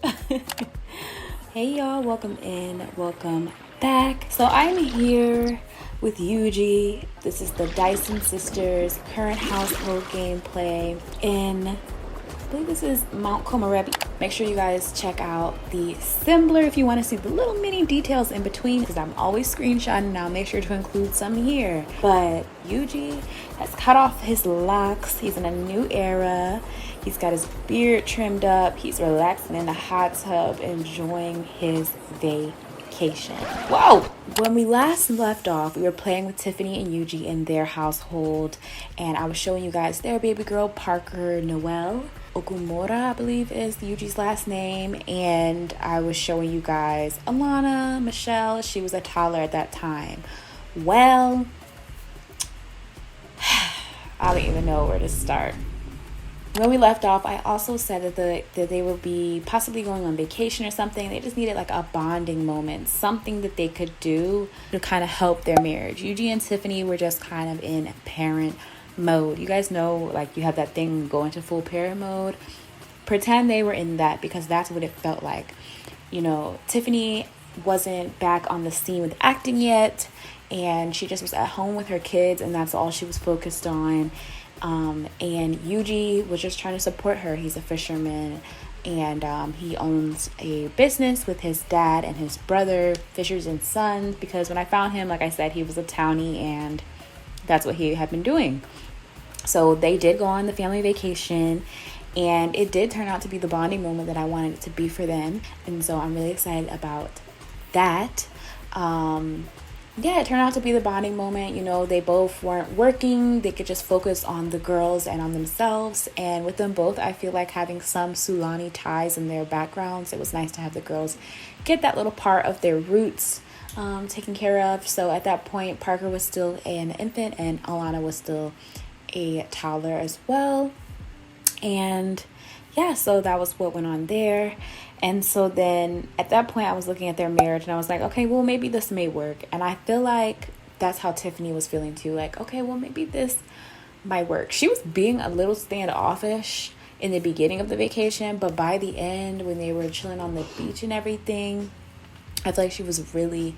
Hey y'all, welcome in, welcome back. So I'm here with Yuji. This is the Dyson Sisters current household gameplay in, I believe this is Mount Komorebi. Make sure you guys check out the Sembler if you want to see the little mini details in between, because I'm always screenshotting and I'll make sure to include some here. But Yuji has cut off his locks. He's in a new era. He's got his beard trimmed up. He's relaxing in the hot tub, enjoying his vacation. Whoa! When we last left off, we were playing with Tifani and Yuji in their household, and I was showing you guys their baby girl, Parker Noelle. Okumura, I believe, is Yuji's last name, and I was showing you guys Alana, Michelle. She was a toddler at that time. Well, I don't even know where to start. When we left off, I also said that they would be possibly going on vacation or something. They just needed like a bonding moment, something that they could do to kind of help their marriage. Yuji and Tifani were just kind of in parent mode. You guys know, like, you have that thing, go into full parent mode. Pretend they were in that, because that's what it felt like. You know, Tifani wasn't back on the scene with acting yet, and she just was at home with her kids, and that's all she was focused on. And Yuji was just trying to support her. He's a fisherman, and he owns a business with his dad and his brother, Fishers and Sons, because when I found him, like I said, he was a townie, and that's what he had been doing. So they did go on the family vacation, and it did turn out to be the bonding moment that I wanted it to be for them. And so I'm really excited about that. Yeah, it turned out to be the bonding moment. You know, they both weren't working. They could just focus on the girls and on themselves. And with them both, I feel like having some Sulani ties in their backgrounds, it was nice to have the girls get that little part of their roots taken care of. So at that point, Parker was still an infant and Alana was still a toddler as well. And yeah, so that was what went on there. And so then at that point, I was looking at their marriage and I was like, okay, well, maybe this may work. And I feel like that's how Tifani was feeling too. Like, okay, well, maybe this might work. She was being a little standoffish in the beginning of the vacation, but by the end, when they were chilling on the beach and everything, I feel like she was really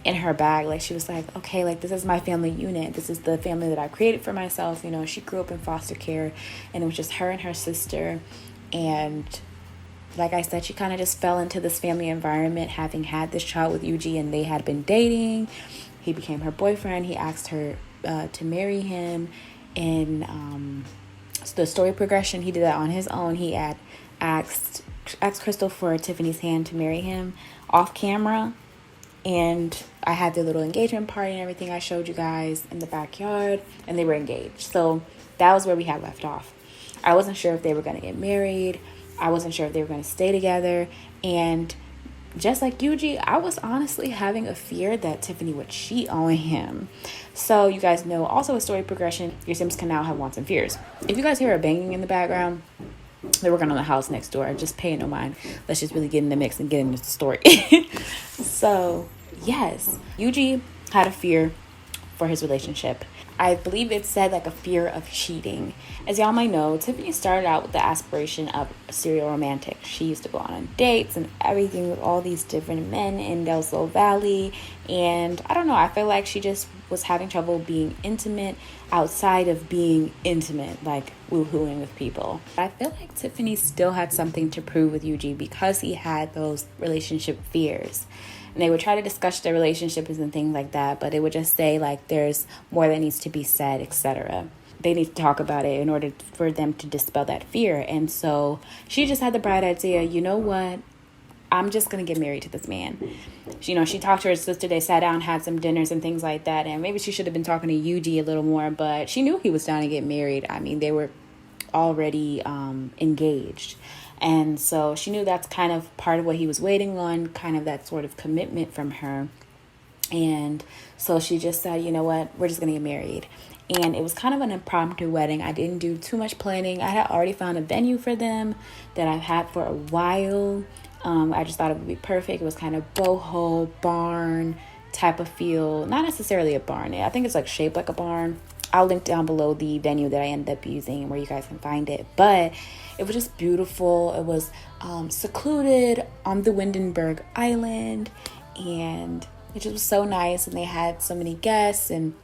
in her bag. Like, she was like, okay, like, this is my family unit. This is the family that I created for myself. You know, she grew up in foster care, and it was just her and her sister. And like I said, she kind of just fell into this family environment, having had this child with Yuji, and they had been dating. He became her boyfriend. He asked her to marry him. And so the story progression, he did that on his own. He had asked Krystle for Tifani's hand to marry him off camera. And I had their little engagement party and everything I showed you guys in the backyard, and they were engaged. So that was where we had left off. I wasn't sure if they were going to get married. I wasn't sure if they were going to stay together. And just like Yuji, I was honestly having a fear that Tifani would cheat on him. So you guys know, also a story progression, your Sims can now have wants and fears. If you guys hear a banging in the background, they're working on the house next door. Just pay no mind. Let's just really get in the mix and get into the story. So, yes, Yuji had a fear for his relationship. I believe it said like a fear of cheating. As y'all might know, Tifani started out with the aspiration of a serial romantic. She used to go on dates and everything with all these different men in Del Sol Valley. And I don't know, I feel like she just was having trouble being intimate outside of being intimate, like woohooing with people. I feel like Tifani still had something to prove with Yuji because he had those relationship fears. And they would try to discuss their relationships and things like that, but it would just say like there's more that needs to be said, etc. They need to talk about it in order for them to dispel that fear. And so she just had the bright idea, you know what? I'm just going to get married to this man. You know, she talked to her sister. They sat down, had some dinners and things like that. And maybe she should have been talking to Yuji a little more, but she knew he was down to get married. I mean, they were already engaged. And so she knew that's kind of part of what he was waiting on, kind of that sort of commitment from her. And so she just said, you know what, we're just going to get married. And it was kind of an impromptu wedding. I didn't do too much planning. I had already found a venue for them that I've had for a while. I just thought it would be perfect. It was kind of boho, barn type of feel. Not necessarily a barn. I think it's like shaped like a barn. I'll link down below the venue that I ended up using where you guys can find it. But it was just beautiful. It was secluded on the Windenburg Island, and it just was so nice. And they had so many guests and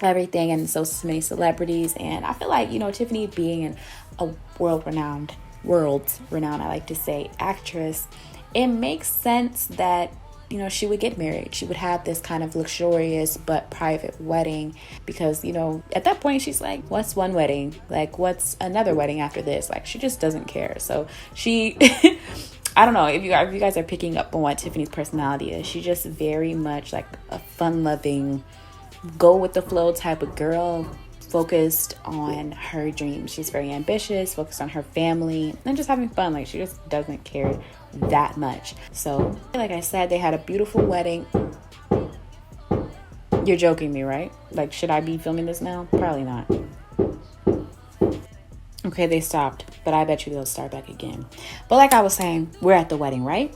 everything, and so many celebrities. And I feel like, you know, Tifani being a world-renowned, I like to say, actress, it makes sense that, you know, she would get married. She would have this kind of luxurious but private wedding, because, you know, at that point she's like, what's one wedding? Like, what's another wedding after this? Like, she just doesn't care. So she I don't know if you guys are picking up on what Tifani's personality is. She's just very much like a fun-loving, go with the flow type of girl, focused on her dreams. She's very ambitious, focused on her family, and just having fun. Like, she just doesn't care that much. So like I said, they had a beautiful wedding. You're joking me, right? Like, should I be filming this now? Probably not. Okay, they stopped, but I bet you they'll start back again. But like I was saying, we're at the wedding, right?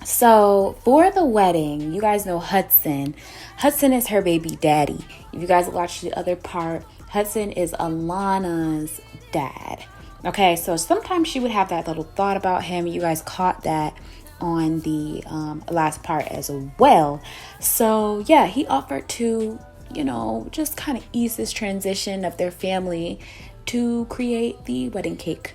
So for the wedding, you guys know Hudson. Hudson is her baby daddy. If you guys watched the other part, Hudson is Alana's dad. Okay, so sometimes she would have that little thought about him. You guys caught that on the last part as well. So yeah, he offered to, you know, just kind of ease this transition of their family to create the wedding cake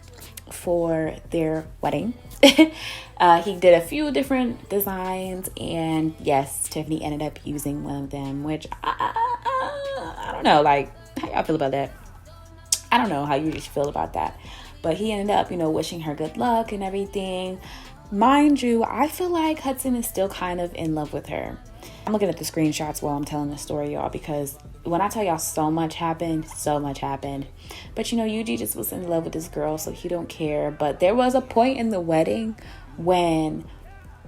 for their wedding. He did a few different designs, and yes, Tifani ended up using one of them, which I don't know, like, how y'all feel about that? I don't know how you just feel about that, but he ended up, you know, wishing her good luck and everything. Mind you, I feel like Hudson is still kind of in love with her. I'm looking at the screenshots while I'm telling the story, y'all, because when I tell y'all so much happened. But, you know, Yuji just was in love with this girl, so he don't care. But there was a point in the wedding when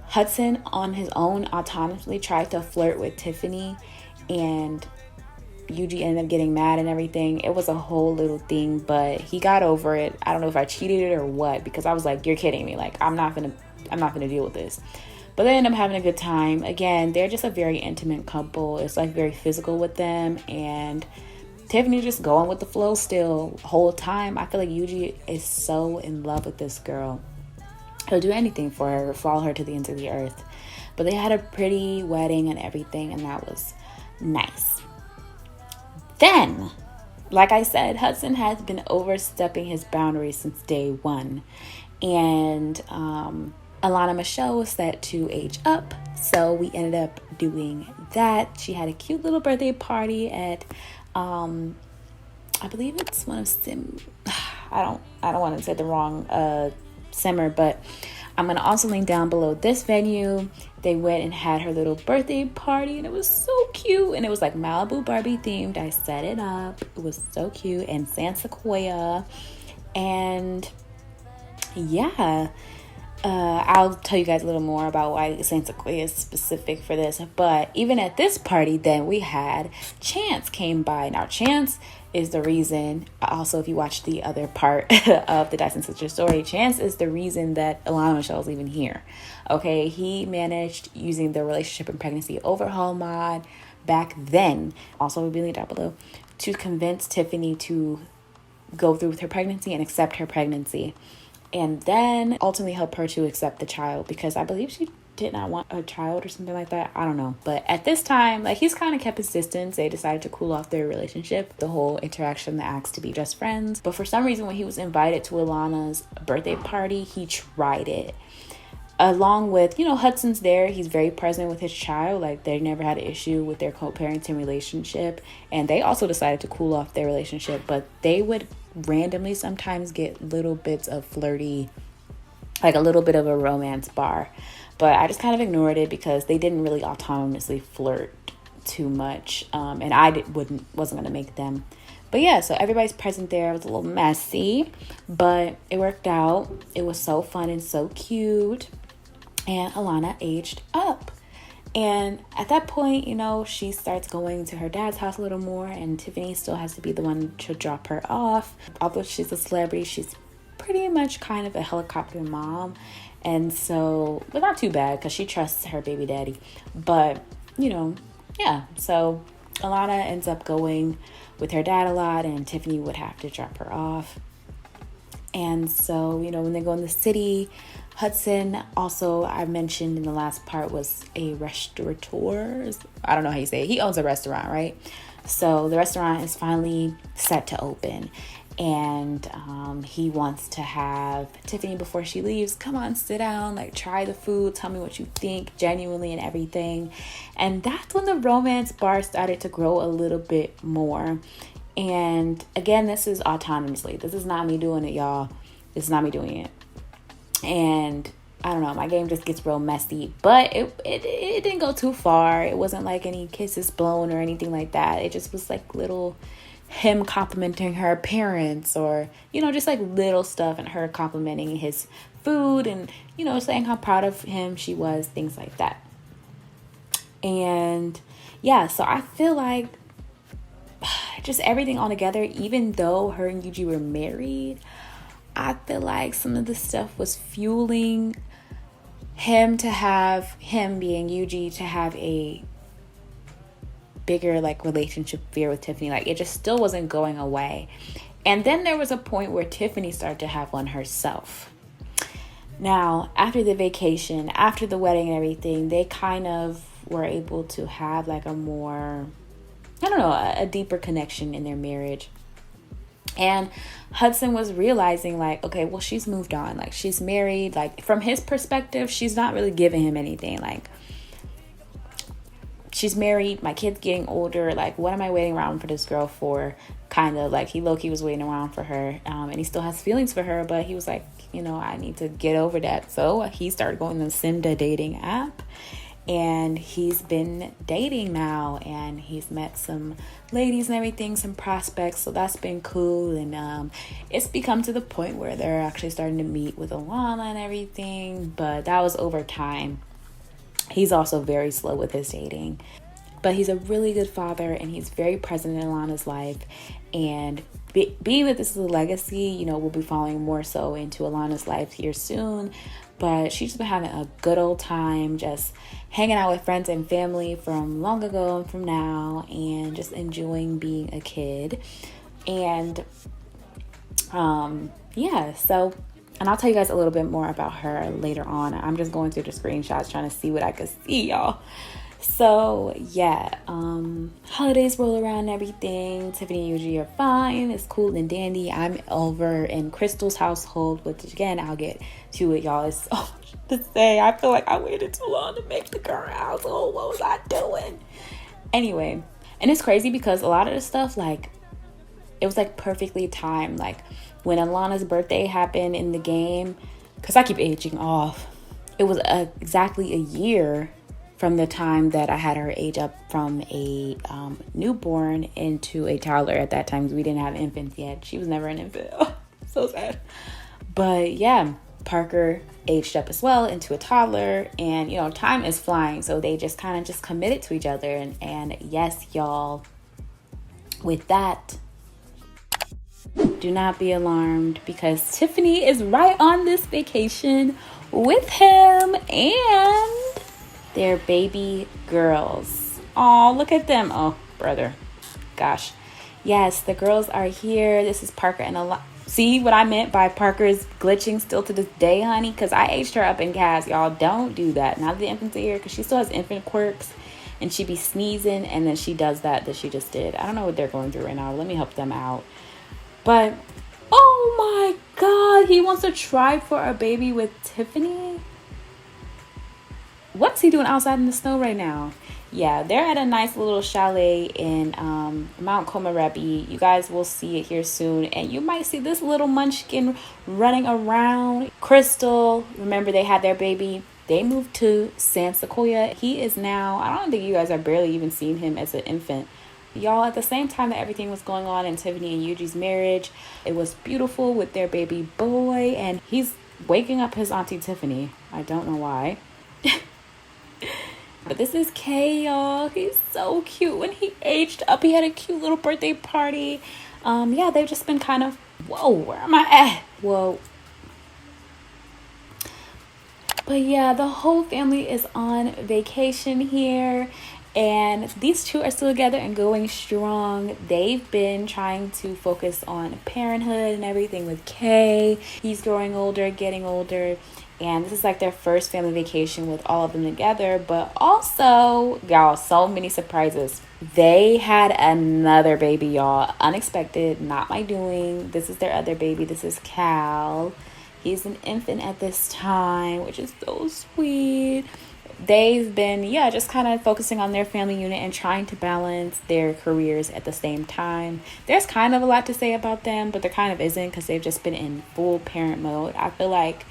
Hudson on his own autonomously tried to flirt with Tifani, and Yuji ended up getting mad and everything. It was a whole little thing, but he got over it. I don't know if I cheated or what, because I was like, you're kidding me. Like, I'm not gonna deal with this. But they end up having a good time. Again, they're just a very intimate couple. It's like very physical with them, and Tifani just going with the flow still whole time. I feel like Yuji is so in love with this girl. He'll do anything for her, follow her to the ends of the earth. But they had a pretty wedding and everything, and that was nice. Then, like I said, Hudson has been overstepping his boundaries since day one. And Alana Michelle was set to age up, so we ended up doing that. She had a cute little birthday party at I believe it's one of I don't want to say the wrong simmer, but I'm gonna also link down below this venue. They went and had her little birthday party, and it was so cute, and it was like Malibu Barbie themed. I set it up, it was so cute, and Sequoia, and yeah, I'll tell you guys a little more about why Sequoia is specific for this. But even at this party, then we had Chance came by. Now Chance is the reason, also if you watch the other part of the Dyson Sister story, Chance is the reason that Alana Michelle is even here. Okay, he managed, using the relationship and pregnancy overhaul mod back then, also will be linked down below, to convince Tifani to go through with her pregnancy and accept her pregnancy. And then ultimately help her to accept the child, because I believe she did not want a child or something like that. I don't know. But at this time, like, he's kind of kept his distance. They decided to cool off their relationship, the whole interaction, the acts to be just friends. But for some reason, when he was invited to Alana's birthday party, he tried it. Along with, you know, Hudson's there. He's very present with his child. Like, they never had an issue with their co-parenting relationship. And they also decided to cool off their relationship. But they would randomly sometimes get little bits of flirty, like a little bit of a romance bar. But I just kind of ignored it because they didn't really autonomously flirt too much. And I wasn't going to make them. But yeah, so everybody's present there. It was a little messy, but it worked out. It was so fun and so cute. And Alana aged up. And at that point, you know, she starts going to her dad's house a little more, and Tifani still has to be the one to drop her off. Although she's a celebrity, she's pretty much kind of a helicopter mom. And so, but not too bad, because she trusts her baby daddy. But, you know, yeah. So Alana ends up going with her dad a lot, and Tifani would have to drop her off. And so, you know, when they go in the city, Hudson also, I mentioned in the last part, was a restaurateur. I don't know how you say it. He owns a restaurant, right? So the restaurant is finally set to open. And he wants to have Tifani, before she leaves, come on, sit down, like try the food, tell me what you think genuinely and everything. And that's when the romance bar started to grow a little bit more. And again, this is autonomously. This is not me doing it, y'all. This is not me doing it. And I don't know, my game just gets real messy. But it didn't go too far. It wasn't like any kisses blown or anything like that. It just was like little him complimenting her appearance, or, you know, just like little stuff, and her complimenting his food, and, you know, saying how proud of him she was, things like that. And yeah, so I feel like just everything all together, even though her and Yuji were married, I feel like some of the stuff was fueling him being Yuji, to have a bigger like relationship fear with Tifani. Like, it just still wasn't going away. And then there was a point where Tifani started to have one herself. Now, after the vacation, after the wedding and everything, they kind of were able to have like a more, I don't know, a deeper connection in their marriage. And Hudson was realizing like, okay, well, she's moved on. Like, she's married. Like, from his perspective, she's not really giving him anything. Like, she's married, my kid's getting older, like, what am I waiting around for this girl for? Kind of like, he low-key was waiting around for her, and he still has feelings for her, but he was like, you know, I need to get over that. So he started going to the Simda dating app, and he's been dating now, and he's met some ladies and everything, some prospects, so that's been cool. And it's become to the point where they're actually starting to meet with Alana and everything, but that was over time. He's also very slow with his dating, but he's a really good father, and he's very present in Alana's life. And being that this is a legacy, you know, we'll be following more so into Alana's life here soon. But she's been having a good old time, just hanging out with friends and family from long ago and from now, and just enjoying being a kid. And yeah, so, and I'll tell you guys a little bit more about her later on. I'm just going through the screenshots trying to see what I could see, y'all. So yeah, holidays roll around and everything. Tifani and Yuji are fine. It's cool and dandy. I'm over in Krystle's household, which again, I'll get to it, y'all. It's so much to say. I feel like I waited too long to make the current household. What was I doing? Anyway, and it's crazy because a lot of the stuff, like, it was like perfectly timed. Like, when Alana's birthday happened in the game, because I keep aging off, it was exactly a year from the time that I had her age up from a newborn into a toddler. At that time, we didn't have infants yet. She was never an infant. Oh, so sad. But yeah, Parker aged up as well into a toddler, and, you know, time is flying. So they just kind of just committed to each other. And yes, y'all, with that, do not be alarmed, because Tifani is right on this vacation with him and their baby girls. Oh, look at them. Oh, brother. Gosh. Yes, the girls are here. This is Parker and Alana. See what I meant by Parker's glitching still to this day, honey? Because I aged her up in Cass. Y'all, don't do that. Now that the infants are here, because she still has infant quirks, and she be sneezing, and then she does that she just did. I don't know what they're going through right now. Let me help them out. But, oh my God, he wants to try for a baby with Tifani? What's he doing outside in the snow right now? Yeah, they're at a nice little chalet in Mount Komorebi. You guys will see it here soon. And you might see this little munchkin running around. Krystle, remember they had their baby. They moved to Sequoia. He is now, I don't think you guys have barely even seen him as an infant. Y'all, at the same time that everything was going on in Tifani and Yuji's marriage, it was beautiful with their baby boy. And he's waking up his auntie Tifani. I don't know why. But this is Kay, y'all. He's so cute. When he aged up, he had a cute little birthday party. Yeah, they've just been kind of, whoa, where am I at? Whoa. But yeah, the whole family is on vacation here. And these two are still together and going strong. They've been trying to focus on parenthood and everything with Kay. He's growing older, getting older. And this is like their first family vacation with all of them together. But also, y'all, so many surprises. They had another baby, y'all. Unexpected, not my doing. This is their other baby. This is Cal. He's an infant at this time, which is so sweet. They've been, just kind of focusing on their family unit and trying to balance their careers at the same time. There's kind of a lot to say about them, but there kind of isn't because they've just been in full parent mode. I feel like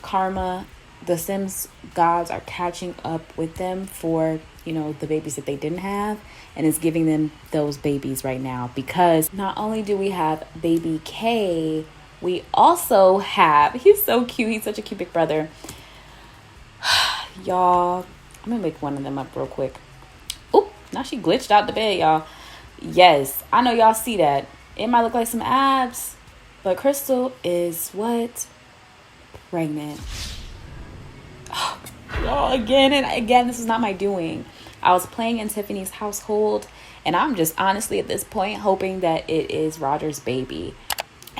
karma, the Sims gods are catching up with them for, the babies that they didn't have, and is giving them those babies right now, because not only do we have baby K, we also have, he's so cute, he's such a cute big brother. Y'all, I'm gonna make one of them up real quick. Oop, now she glitched out the bed, y'all. Yes, I know y'all see that. It might look like some abs, but Krystle is what? Pregnant. Oh, y'all, again and again, this is not my doing. I was playing in Tifani's household, and I'm just honestly at this point hoping that it is Roger's baby.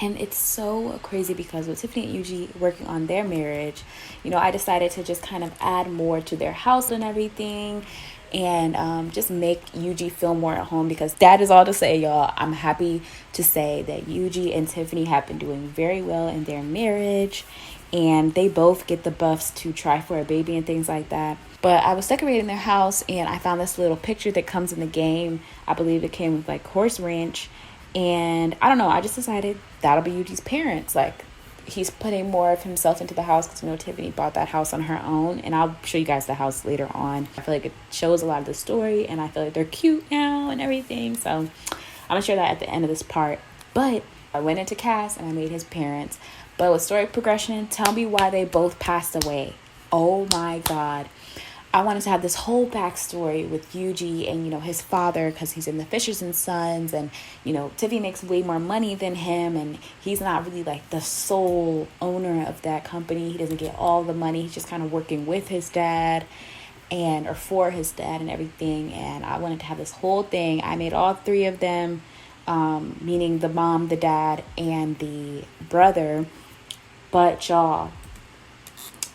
And it's so crazy because with Tifani and Yuji working on their marriage, I decided to just kind of add more to their house and everything, and just make Yuji feel more at home, because that is all to say, y'all. I'm happy to say that Yuji and Tifani have been doing very well in their marriage, and they both get the buffs to try for a baby and things like that. But I was decorating their house, and I found this little picture that comes in the game. I believe it came with like horse ranch. And I don't know, I just decided that'll be Yuji's parents. Like, he's putting more of himself into the house because, Tifani bought that house on her own. And I'll show you guys the house later on. I feel like it shows a lot of the story, and I feel like they're cute now and everything. So I'm going to share that at the end of this part. But I went into cast and I made his parents. But with story progression, tell me why they both passed away. Oh my God. I wanted to have this whole backstory with Yuji and, his father, because he's in the Fishers and Sons, and, Tifani makes way more money than him, and he's not really like the sole owner of that company. He doesn't get all the money. He's just kind of working with his dad or for his dad and everything. And I wanted to have this whole thing. I made all three of them, meaning the mom, the dad, and the brother. But y'all,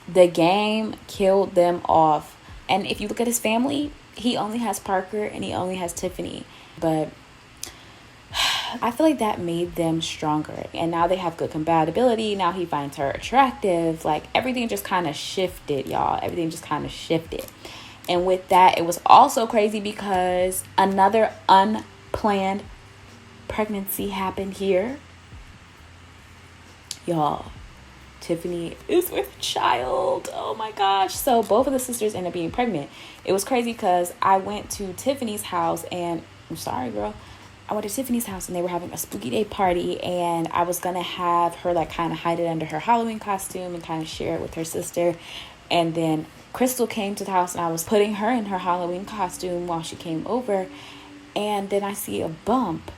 the game killed them off. And if you look at his family, he only has Parker and he only has Tifani. But I feel like that made them stronger. And now they have good compatibility. Now he finds her attractive. Like, everything just kind of shifted, y'all. Everything just kind of shifted. And with that, it was also crazy because another unplanned pregnancy happened here. Y'all, Tifani is with child. Oh my gosh. So both of the sisters ended up being pregnant. It was crazy because I went to Tifani's house, and I'm sorry, girl. I went to Tifani's house and they were having a spooky day party, and I was going to have her like kind of hide it under her Halloween costume and kind of share it with her sister. And then Krystle came to the house and I was putting her in her Halloween costume while she came over. And then I see a bump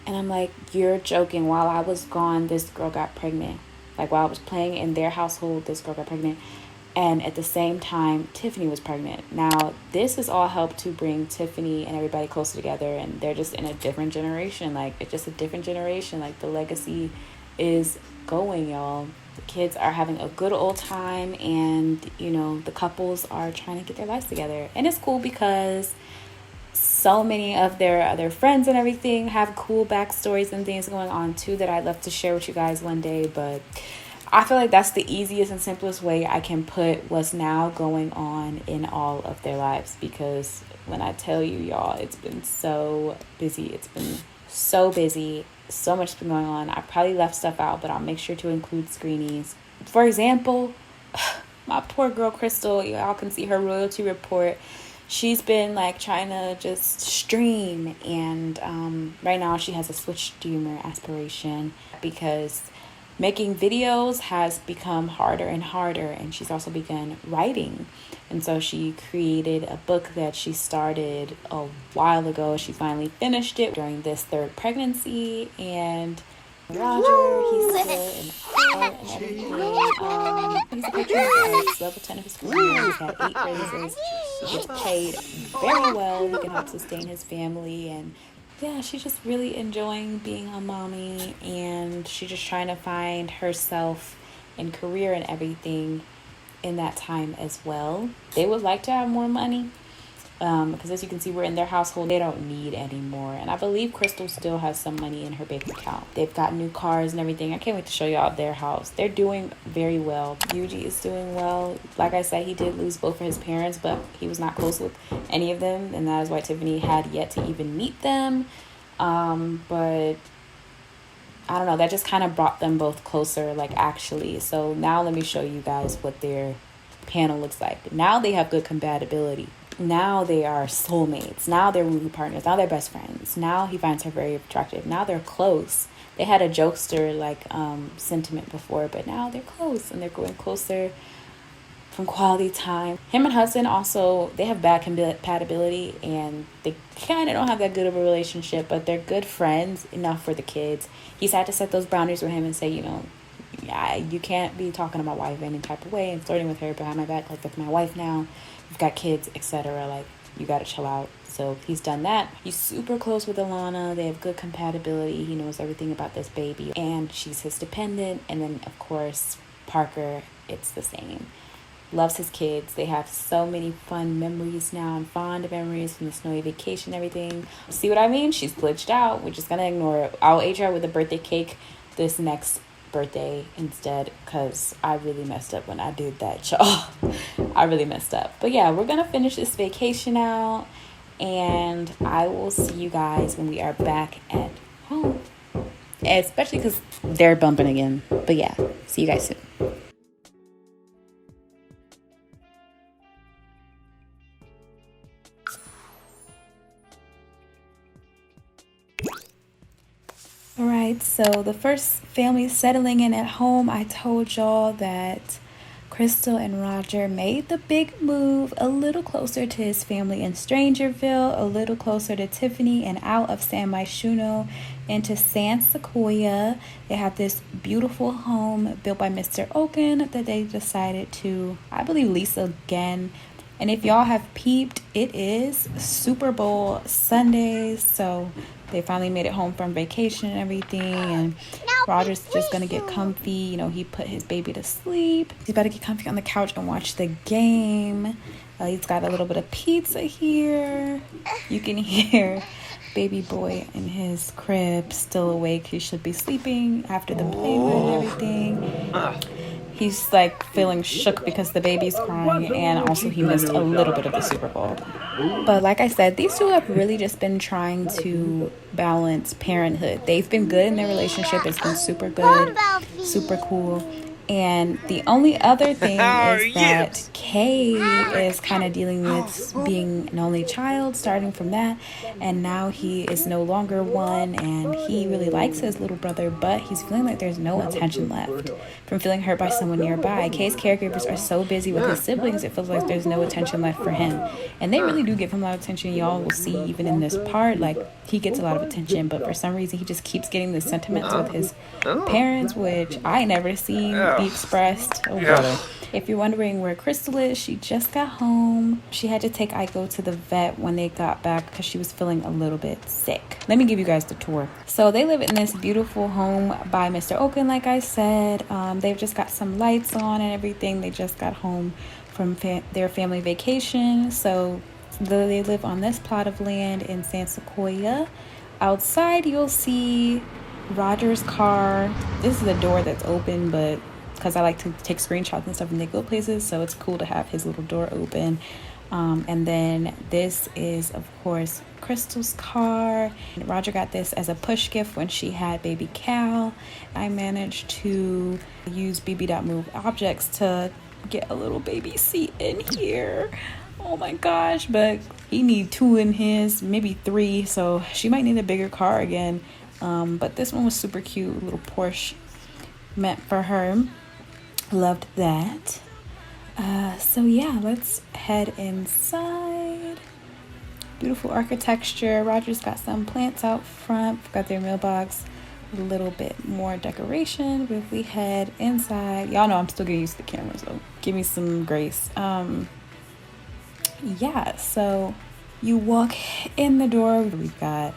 and I'm like, you're joking. While I was gone, this girl got pregnant. Like, while I was playing in their household, this girl got pregnant. And at the same time, Tifani was pregnant. Now, this has all helped to bring Tifani and everybody closer together. And they're just in a different generation. Like, it's just a different generation. Like, the legacy is going, y'all. The kids are having a good old time. And, the couples are trying to get their lives together. And it's cool because so many of their friends and everything have cool backstories and things going on too that I'd love to share with you guys one day. But I feel like that's the easiest and simplest way I can put what's now going on in all of their lives, because when I tell you, y'all, it's been so busy. It's been so busy. So much has been going on. I probably left stuff out, but I'll make sure to include screenies. For example, my poor girl Krystle, y'all can see her royalty report. She's been like trying to just stream, and right now she has a Switch streamer aspiration because making videos has become harder and harder, and she's also begun writing. And so she created a book that she started a while ago. She finally finished it during this third pregnancy, and Roger, he's good and art and everything. He's a picture of level 10 of his career. He's had 8 raises. He gets paid very well. He can help sustain his family, and yeah, she's just really enjoying being a mommy, and she's just trying to find herself and career and everything in that time as well. They would like to have more money, because as you can see, we're in their household. They don't need any more, and I believe Krystle still has some money in her bank account. They've got new cars and everything. I can't wait to show y'all their house. They're doing very well. Yuji is doing well. Like I said, he did lose both of his parents, but he was not close with any of them, and that is why Tifani had yet to even meet them. But I don't know, that just kind of brought them both closer, like, actually. So now let me show you guys what their panel looks like. Now they have good compatibility. Now they are soulmates. Now they're woohoo partners. Now they're best friends. Now he finds her very attractive. Now they're close. They had a jokester sentiment before, but now they're close, and they're going closer from quality time. Him and Hudson also, they have bad compatibility, and they kind of don't have that good of a relationship, but they're good friends enough for the kids. He's had to set those boundaries with him and say, you can't be talking to my wife any type of way and flirting with her behind my back, like, with my wife now. You've got kids, etc. Like, you gotta chill out. So he's done that. He's super close with Alana. They have good compatibility. He knows everything about this baby, and she's his dependent. And then, of course, Parker, it's the same. Loves his kids. They have so many fun memories now, and fond memories from the snowy vacation and everything. See what I mean? She's glitched out. We're just gonna ignore it. I'll age her with a birthday cake this next birthday instead, because I really messed up when I did that, y'all. I really messed up. But yeah, we're gonna finish this vacation out, and I will see you guys when we are back at home, especially because they're bumping again. But yeah, see you guys soon. Alright, so the first family settling in at home. I told y'all that Krystle and Roger made the big move a little closer to his family in Strangerville, a little closer to Tifani, and out of San Myshuno into San Sequoia. They have this beautiful home built by Mr. Oken that they decided to, I believe, lease again. And if y'all have peeped, it is Super Bowl Sunday, so they finally made it home from vacation and everything, and Roger's just gonna get comfy. He put his baby to sleep. He's about to get comfy on the couch and watch the game. He's got a little bit of pizza here. You can hear baby boy in his crib, still awake. He should be sleeping after the play and everything. He's like feeling shook because the baby's crying, and also he missed a little bit of the Super Bowl. But like I said, these two have really just been trying to balance parenthood. They've been good in their relationship. It's been super good, super cool. And the only other thing is that Kay is kind of dealing with being an only child, starting from that. And now he is no longer one, and he really likes his little brother, but he's feeling like there's no attention left from feeling hurt by someone nearby. Kay's caregivers are so busy with his siblings, it feels like there's no attention left for him. And they really do give him a lot of attention. Y'all will see even in this part, like, he gets a lot of attention, but for some reason he just keeps getting the sentiments with his parents, which I never seen be expressed. Oh brother. If you're wondering where Krystle is, she just got home. She had to take Aiko to the vet when they got back because she was feeling a little bit sick. Let me give you guys the tour. So they live in this beautiful home by Mr. Oken, like I said. They've just got some lights on and everything. They just got home from their family vacation. So they live on this plot of land in San Sequoia. Outside, you'll see Roger's car. This is the door that's open, but because I like to take screenshots and stuff when they go places, so it's cool to have his little door open. And then this is, of course, Krystle's car. Roger got this as a push gift when she had baby Cal. I managed to use BB.move objects to get a little baby seat in here. Oh my gosh, but he need 2 in his, maybe 3, so she might need a bigger car again. But this one was super cute, little Porsche meant for her. Loved that. So yeah, let's head inside. Beautiful architecture. Roger's got some plants out front. We've got their mailbox. A little bit more decoration. But if we head inside, y'all know I'm still getting used to the camera, so give me some grace. yeah, so you walk in the door. We've got,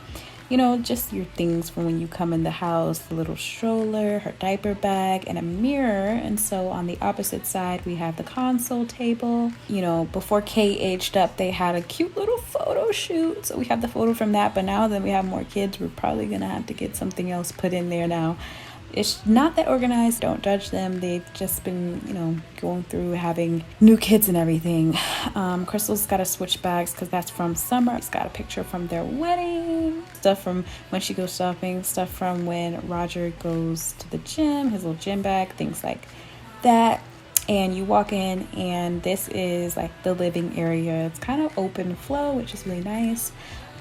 just your things from when you come in the house, the little stroller, her diaper bag, and a mirror. And so on the opposite side, we have the console table. Before Kay aged up, they had a cute little photo shoot. So we have the photo from that. But now that we have more kids, we're probably going to have to get something else put in there now. It's not that organized. Don't judge them. They've just been, going through having new kids and everything. Krystle's got to switch bags because that's from summer. It's got a picture from their wedding, stuff from when she goes shopping, stuff from when Roger goes to the gym, his little gym bag, things like that. And you walk in and this is like the living area. It's kind of open flow, which is really nice.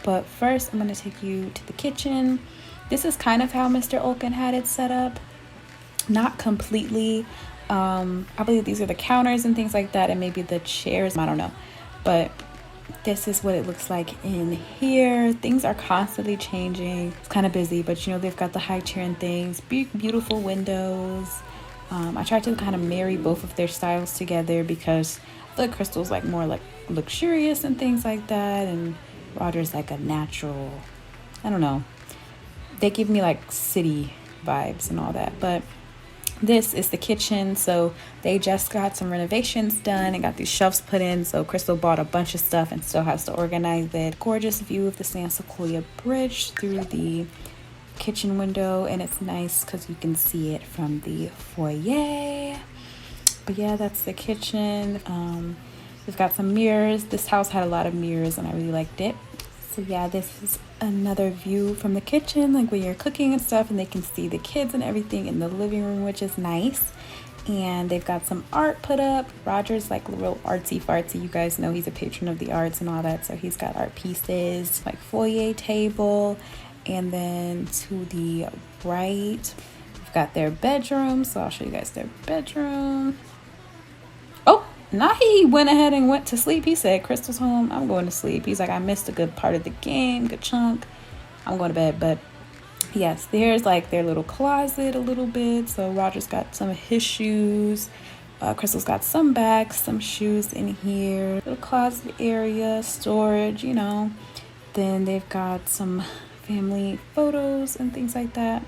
But first I'm going to take you to the kitchen. This is kind of how Mr. Olkin had it set up. Not completely. I believe these are the counters and things like that, and maybe the chairs. I don't know. But this is what it looks like in here. Things are constantly changing. It's kind of busy, but they've got the high chair and things. Beautiful windows. I tried to kind of marry both of their styles together because I feel like Krystle's like more like luxurious and things like that, and Roger's like a natural, I don't know. They give me like city vibes and all that. But this is the kitchen. So they just got some renovations done and got these shelves put in. So Krystle bought a bunch of stuff and still has to organize it. Gorgeous view of the Sequoia bridge through the kitchen window. And it's nice because you can see it from the foyer. But yeah, that's the kitchen. We've got some mirrors. This house had a lot of mirrors and I really liked it. So yeah, this is another view from the kitchen, like when you're cooking and stuff, and they can see the kids and everything in the living room, which is nice. And they've got some art put up. Roger's like real artsy fartsy. You guys know he's a patron of the arts and all that. So he's got art pieces, like foyer table. And then to the right, we've got their bedroom. So I'll show you guys their bedroom. Oh, now he went ahead and went to sleep. He said, Krystle's home, I'm going to sleep. He's like, I missed a good part of the game, good chunk. I'm going to bed. But yes, there's like their little closet a little bit. So Roger's got some of his shoes. Krystle's got some bags, some shoes in here. Little closet area, storage, Then they've got some family photos and things like that.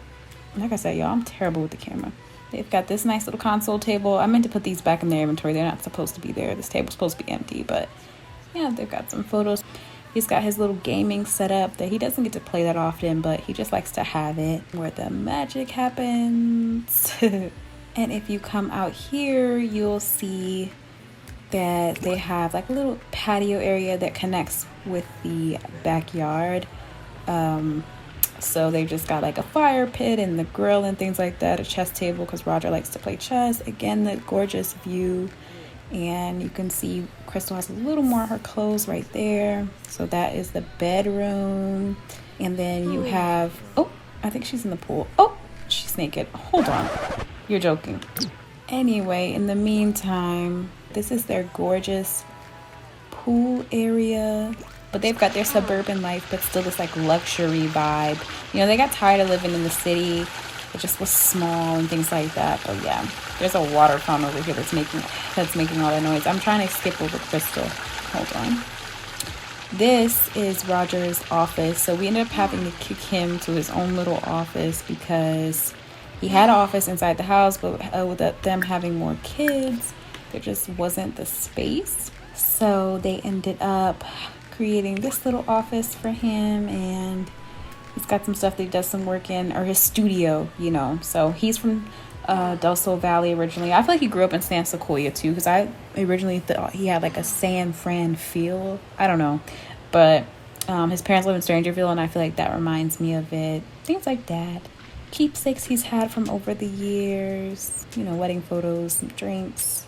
Like I said, y'all, I'm terrible with the camera. They've got this nice little console table. I meant to put these back in their inventory. They're not supposed to be there. This table's supposed to be empty, but yeah, they've got some photos. He's got his little gaming setup that he doesn't get to play that often, but he just likes to have it where the magic happens. And if you come out here, you'll see that they have like a little patio area that connects with the backyard. So they just got like a fire pit and the grill and things like that, a chess table because Roger likes to play chess. Again, the gorgeous view. And you can see Krystle has a little more of her clothes right there. So that is the bedroom. And then you have, oh, I think she's in the pool. Oh, she's naked. Hold on. You're joking. Anyway, in the meantime, this is their gorgeous pool area. But they've got their suburban life, but still this like luxury vibe. They got tired of living in the city. It just was small and things like that. But yeah, there's a water fountain over here that's making all that noise. I'm trying to skip over Krystle. Hold on. This is Roger's office. So we ended up having to kick him to his own little office because he had an office inside the house, but with them having more kids, there just wasn't the space. So they ended up creating this little office for him, and he's got some stuff that he does some work in, or his studio, So he's from Del Sol Valley originally. I feel like he grew up in San Sequoia too, because I originally thought he had like a San Fran feel. I don't know, but his parents live in Strangerville, and I feel like that reminds me of it. Things like that. Keepsakes he's had from over the years, wedding photos, some drinks.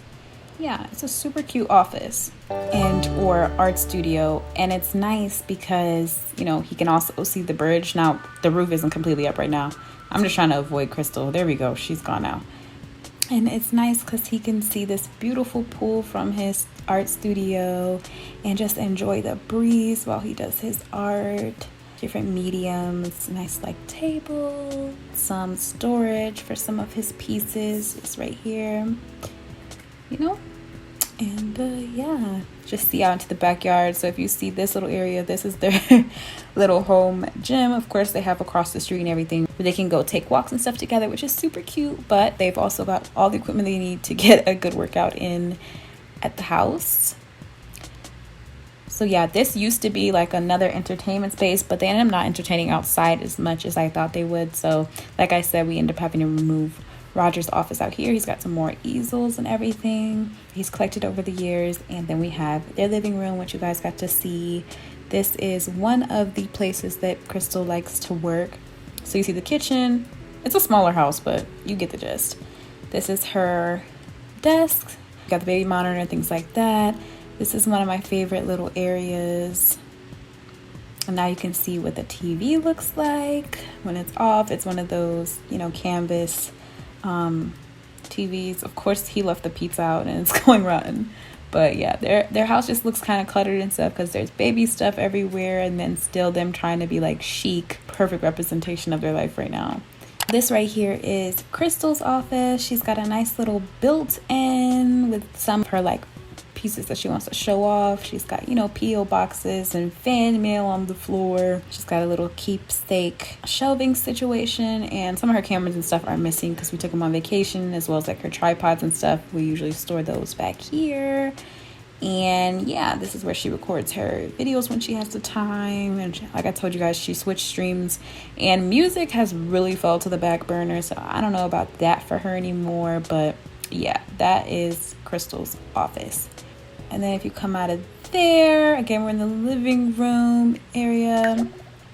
Yeah, it's a super cute office or art studio, and it's nice because he can also see the bridge. Now the roof isn't completely up right now. I'm just trying to avoid Krystle. There we go, she's gone now. And it's nice because he can see this beautiful pool from his art studio and just enjoy the breeze while he does his art. Different mediums, nice like table, some storage for some of his pieces is right here. And yeah, just see out into the backyard. So if you see this little area, this is their little home gym. Of course, they have across the street and everything where they can go take walks and stuff together, which is super cute. But they've also got all the equipment they need to get a good workout in at the house. So yeah, this used to be like another entertainment space, but they ended up not entertaining outside as much as I thought they would. So like I said, we ended up having to remove Roger's office out here. He's got some more easels and everything he's collected over the years. And then we have their living room, which you guys got to see. This is one of the places that Krystle likes to work. So you see the kitchen. It's a smaller house, but you get the gist. This is her desk. Got the baby monitor and things like that. This is one of my favorite little areas. And now you can see what the TV looks like when it's off. It's one of those, you know, canvas TVs. Of course, he left the pizza out and it's going rotten. But yeah, their house just looks kind of cluttered and stuff because there's baby stuff everywhere, and then still them trying to be like chic, perfect representation of their life right now. This right here is Krystle's office. She's got a nice little built-in with some of her like pieces that she wants to show off. She's got, you know, P.O. boxes and fan mail on the floor. She's got a little keepsake shelving situation, and some of her cameras and stuff are missing because we took them on vacation, as well as like her tripods and stuff. We usually store those back here. And yeah, this is where she records her videos when she has the time. And like I told you guys, she switched streams, and music has really fell to the back burner, so I don't know about that for her anymore. But yeah, that is Krystle's office. And then if you come out of there, again, we're in the living room area.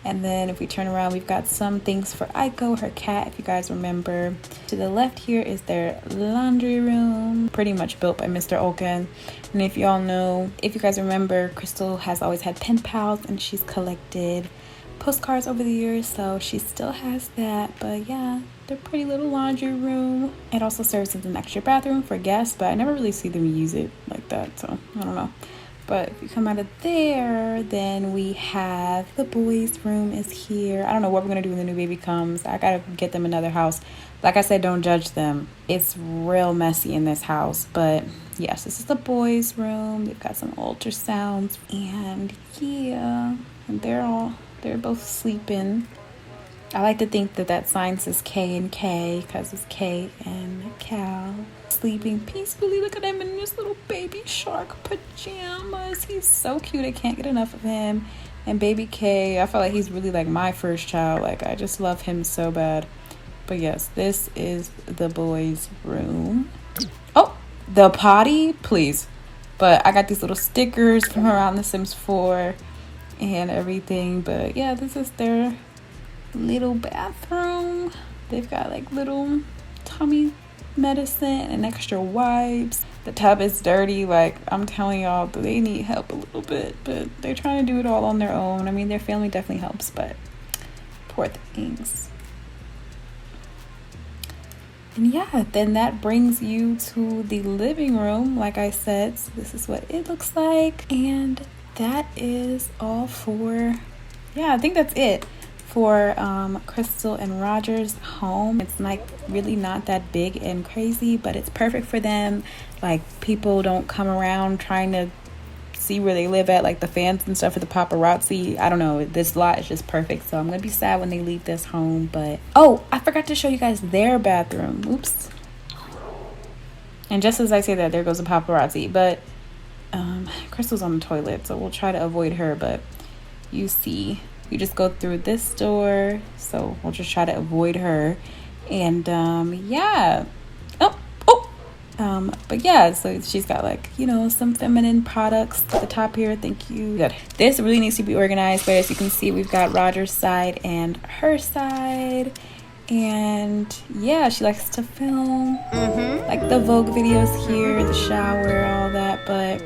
And then if we turn around, we've got some things for Aiko, her cat, if you guys remember. To the left here is their laundry room, pretty much built by Mr. Olken. And if y'all know, if you guys remember, Krystle has always had pen pals, and she's collected postcards over the years, so she still has that. But yeah, their pretty little laundry room. It also serves as an extra bathroom for guests, but I never really see them use it like that, so I don't know. But if you come out of there, then we have the boys' room is here. I don't know what we're going to do when the new baby comes. I got to get them another house. Like I said, don't judge them. It's real messy in this house. But yes, this is the boys' room. They've got some ultrasounds. And yeah, and they're both sleeping. I like to think that sign says K and K because it's K and Cal. Sleeping peacefully. Look at him in his little baby shark pajamas. He's so cute. I can't get enough of him. And baby K, I feel like he's really like my first child. Like, I just love him so bad. But yes, this is the boys' room. Oh, the potty, please. But I got these little stickers from around The Sims 4 and everything. But yeah, this is their little bathroom. They've got like little tummy medicine and extra wipes. The tub is dirty. Like, I'm telling y'all, they need help a little bit, but they're trying to do it all on their own. I mean, their family definitely helps, but poor things. And yeah, then that brings you to the living room. Like I said, so this is what it looks like, and that is all for, yeah, I think that's it for Krystle and Roger's home. It's like really not that big and crazy, but it's perfect for them. Like, people don't come around trying to see where they live at, like the fans and stuff for the paparazzi. I don't know, this lot is just perfect. So I'm gonna be sad when they leave this home. But oh, I forgot to show you guys their bathroom. Oops. And just as I say that, there goes the paparazzi. But Krystle's on the toilet, so we'll try to avoid her. But you see, you just go through this door, so we'll just try to avoid her. And yeah, but yeah, so she's got like, you know, some feminine products at the top here. Thank you. Good. This really needs to be organized, but as you can see, we've got Roger's side and her side. And yeah, she likes to film like the Vogue videos here, the shower, all that. But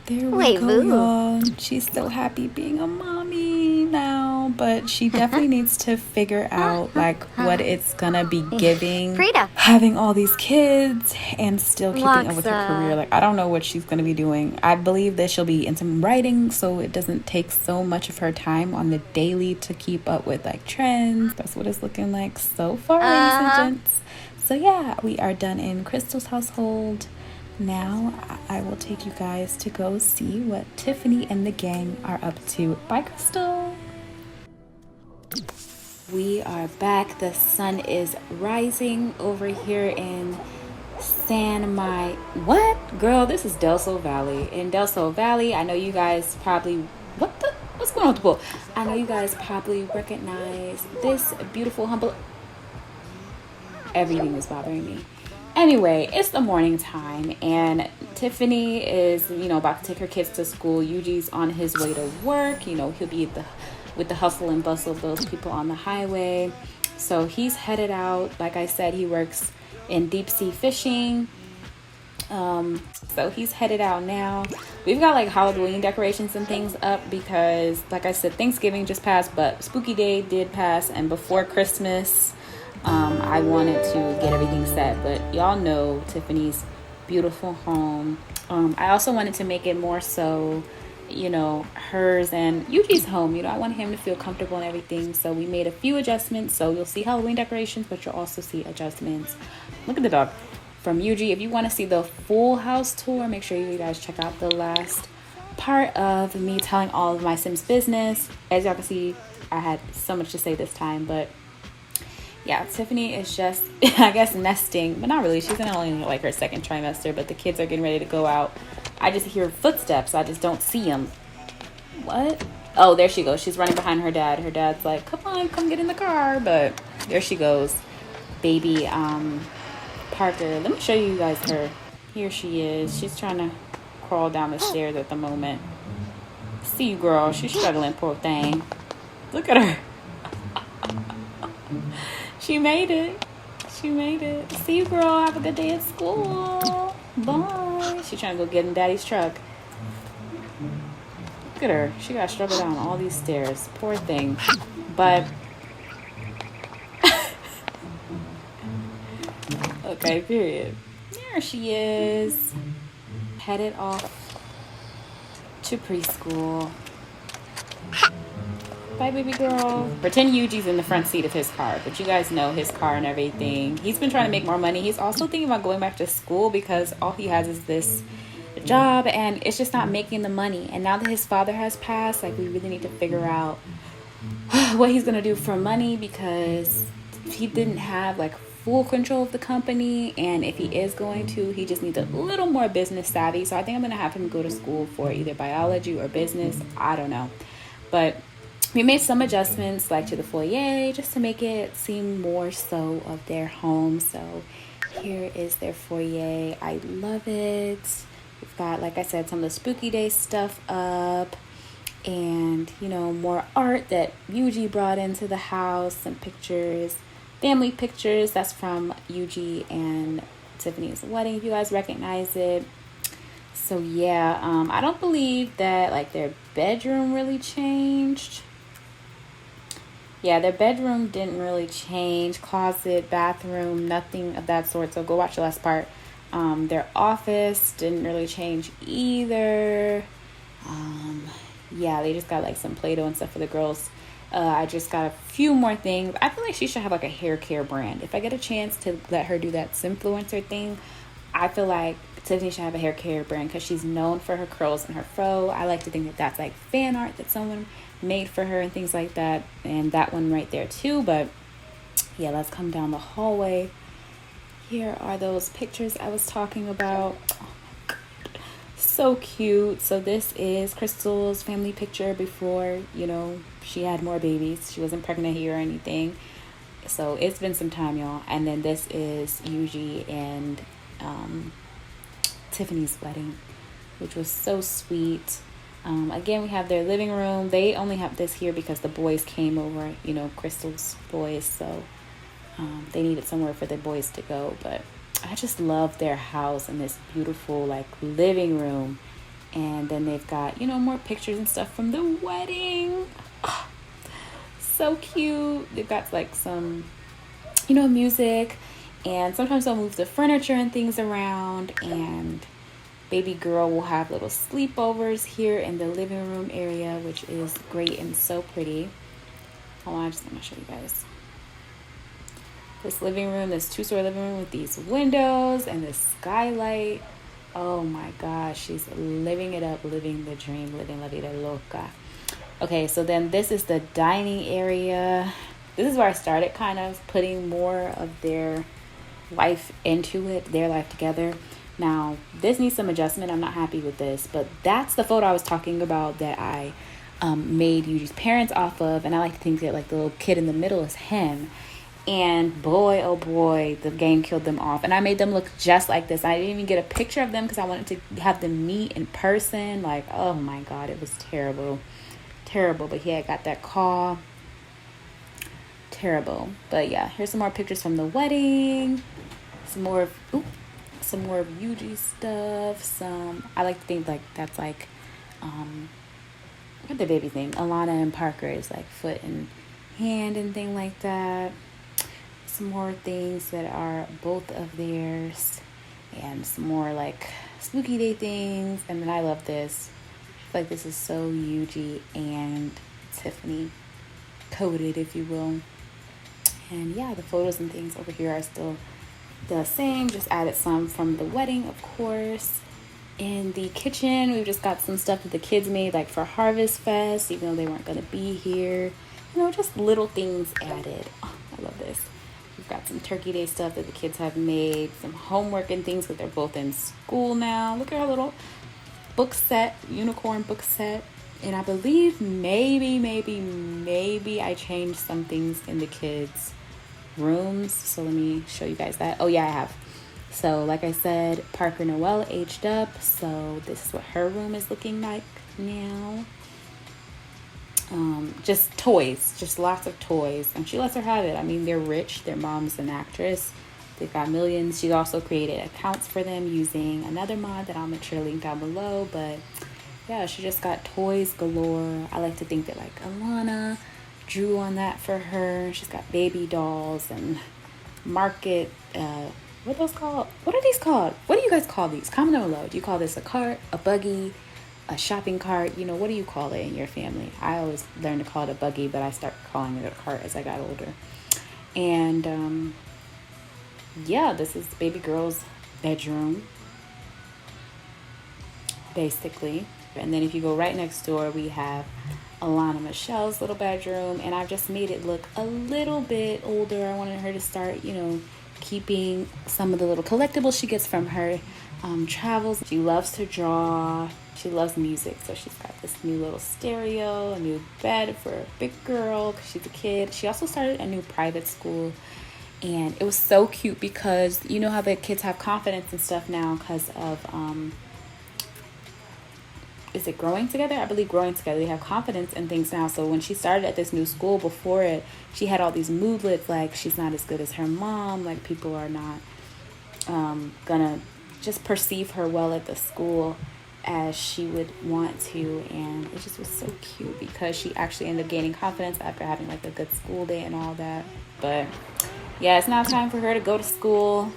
there we go, y'all. She's so happy being a mommy now, but she definitely needs to figure out like what it's gonna be giving, having all these kids and still keeping up with her career. Like, I don't know what she's gonna be doing. I believe that she'll be in some writing, so it doesn't take so much of her time on the daily to keep up with like trends. That's what it's looking like so far, ladies and gents. So yeah, we are done in Krystle's household. Now I will take you guys to go see what Tifani and the gang are up to. Bye, Krystle. We are back. The sun is rising over here in what? Girl, this is Del Sol Valley. In Del Sol Valley, I know you guys probably... What's going on with the pool? I know you guys probably recognize this beautiful, humble... Everything is bothering me. Anyway, it's the morning time, and Tifani is, about to take her kids to school. Yuji's on his way to work. He'll be with the hustle and bustle of those people on the highway. So he's headed out. Like I said, he works in deep sea fishing. So he's headed out now. We've got like Halloween decorations and things up because, like I said, Thanksgiving just passed, but Spooky Day did pass, and before Christmas, I wanted to get everything set. But y'all know Tifani's beautiful home. I also wanted to make it more so, hers and Yuji's home. I want him to feel comfortable and everything. So we made a few adjustments. So you'll see Halloween decorations, but you'll also see adjustments. Look at the dog. From Yuji. If you want to see the full house tour, make sure you guys check out the last part of me telling all of my Sims business. As y'all can see, I had so much to say this time, but yeah, Tifani is just, I guess, nesting, but not really. She's in only like her second trimester, but the kids are getting ready to go out. I just hear footsteps. I just don't see them. What? Oh, there she goes. She's running behind her dad. Her dad's like, come on, come get in the car. But there she goes. Baby Parker. Let me show you guys her. Here she is. She's trying to crawl down the stairs at the moment. See you, girl. She's struggling, poor thing. Look at her. She made it. She made it. See you, girl. Have a good day at school. Bye. She's trying to go get in Daddy's truck. Look at her. She got to struggle down all these stairs. Poor thing. But okay, period. There she is. Headed off to preschool. Bye, baby girl. Pretend Yuji's in the front seat of his car, but you guys know his car and everything. He's been trying to make more money. He's also thinking about going back to school because all he has is this job, and it's just not making the money. And now that his father has passed, like, we really need to figure out what he's gonna do for money, because he didn't have like full control of the company, and if he is going to, he just needs a little more business savvy. So I think I'm gonna have him go to school for either biology or business. I don't know, but we made some adjustments, like to the foyer, just to make it seem more so of their home. So here is their foyer. I love it. We've got, like I said, some of the Spooky Day stuff up, and more art that Yuji brought into the house, some pictures, family pictures. That's from Yuji and Tifani's wedding, if you guys recognize it. So yeah, I don't believe that like their bedroom really changed. Yeah, their bedroom didn't really change. Closet, bathroom, nothing of that sort. So go watch the last part. Their office didn't really change either. Yeah, they just got like some Play-Doh and stuff for the girls. I just got a few more things. I feel like she should have like a hair care brand. If I get a chance to let her do that Simfluencer thing, I feel like Tifani should have a hair care brand because she's known for her curls and her fro. I like to think that that's like fan art that someone made for her and things like that, and that one right there too. But yeah, let's come down the hallway. Here are those pictures I was talking about. Oh my god, so cute. So this is Krystle's family picture before she had more babies. She wasn't pregnant here or anything, so it's been some time, y'all. And then this is Yuji and Tifani's wedding, which was so sweet. Again, we have their living room. They only have this here because the boys came over, Krystle's boys, so they needed somewhere for the boys to go. But I just love their house and this beautiful like living room. And then they've got more pictures and stuff from the wedding. Oh, so cute. They've got like some music, and sometimes they'll move the furniture and things around, and baby girl will have little sleepovers here in the living room area, which is great and so pretty. Hold on, I'm just gonna show you guys this living room, this two-story living room with these windows and this skylight. Oh my gosh, she's living it up, living the dream, living la vida loca. Okay, so then this is the dining area. This is where I started kind of putting more of their life into it, their life together. Now, this needs some adjustment. I'm not happy with this, but that's the photo I was talking about that I made Yuji's parents off of, and I like to think that like the little kid in the middle is him. And boy, oh boy, the game killed them off. And I made them look just like this. I didn't even get a picture of them because I wanted to have them meet in person. Like, oh my God, it was terrible. Terrible. But yeah, I got that call. Terrible. But yeah, here's some more pictures from the wedding. Some more of Yuji stuff. I like to think like that's like, what's the baby's name? Alana and Parker is like foot and hand and thing like that. Some more things that are both of theirs, and some more like spooky day things. And then I love this. I feel like this is so Yuji and Tifani coded, if you will. And yeah, the photos and things over here are still the same. Just added some from the wedding, of course. In the kitchen, we've just got some stuff that the kids made like for Harvest Fest, even though they weren't going to be here. You know, just little things added. Oh, I love this. We've got some Turkey Day stuff that the kids have made, some homework and things because they're both in school now. Look at our little book set, unicorn book set. And I believe maybe I changed some things in the kids' rooms. So let me show you guys that. Oh yeah, I have. So like I said, Parker Noelle aged up. So this is what her room is looking like now. Just toys, just lots of toys, and she lets her have it. I mean, they're rich. Their mom's an actress. They've got millions. She also created accounts for them using another mod that I'll make sure to link down below. But yeah, she just got toys galore. I like to think that like Alana drew on that for her. She's got baby dolls and market. What are those called? What are these called? What do you guys call these? Comment down below. Do you call this a cart, a buggy, a shopping cart? You know, what do you call it in your family? I always learned to call it a buggy, but I started calling it a cart as I got older. And yeah, this is baby girl's bedroom, basically. And then if you go right next door, we have Alana Michelle's little bedroom, and I've just made it look a little bit older. I wanted her to start, you know, keeping some of the little collectibles she gets from her travels. She loves to draw. She loves music, so she's got this new little stereo, a new bed for a big girl because she's a kid. She also started a new private school, and it was so cute because you know how the kids have confidence and stuff now because of is it Growing Together? I believe Growing Together. They have confidence in things now. So when she started at this new school, before it, she had all these moodlets like she's not as good as her mom, like people are not gonna just perceive her well at the school as she would want to. And it just was so cute because she actually ended up gaining confidence after having like a good school day and all that. But yeah, it's now time for her to go to school.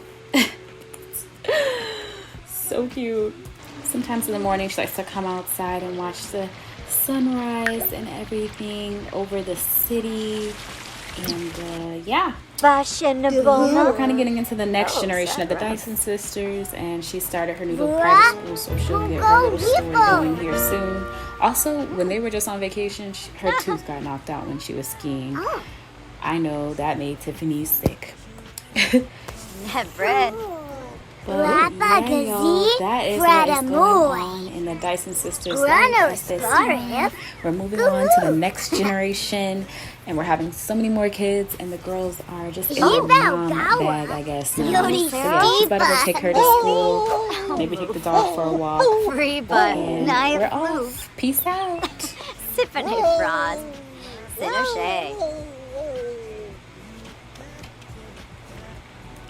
So cute. Sometimes in the morning she likes to come outside and watch the sunrise and everything over the city. And yeah, now we're kind of getting into the next generation of the Dyson Sisters, and she started her new little private school, so she'll get her little story going here soon. Also, when they were just on vacation, her tooth got knocked out when she was skiing. I know that made Tifani sick. Bread. But yeah, y'all, that is what is going on in the Dyson Sisters life this year. We're moving on to the next generation, and we're having so many more kids, and the girls are just in their mom bag, I guess. Now. So yeah, she's about to go take her to school, maybe take the dog for a walk. And we're off. Peace out. Sippin' frost. Sinner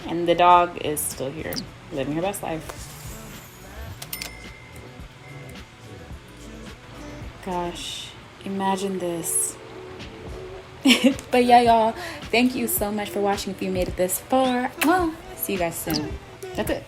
And the dog is still here, living her best life. Gosh, imagine this. But yeah, y'all, thank you so much for watching. If you made it this far, well, see you guys soon. That's it.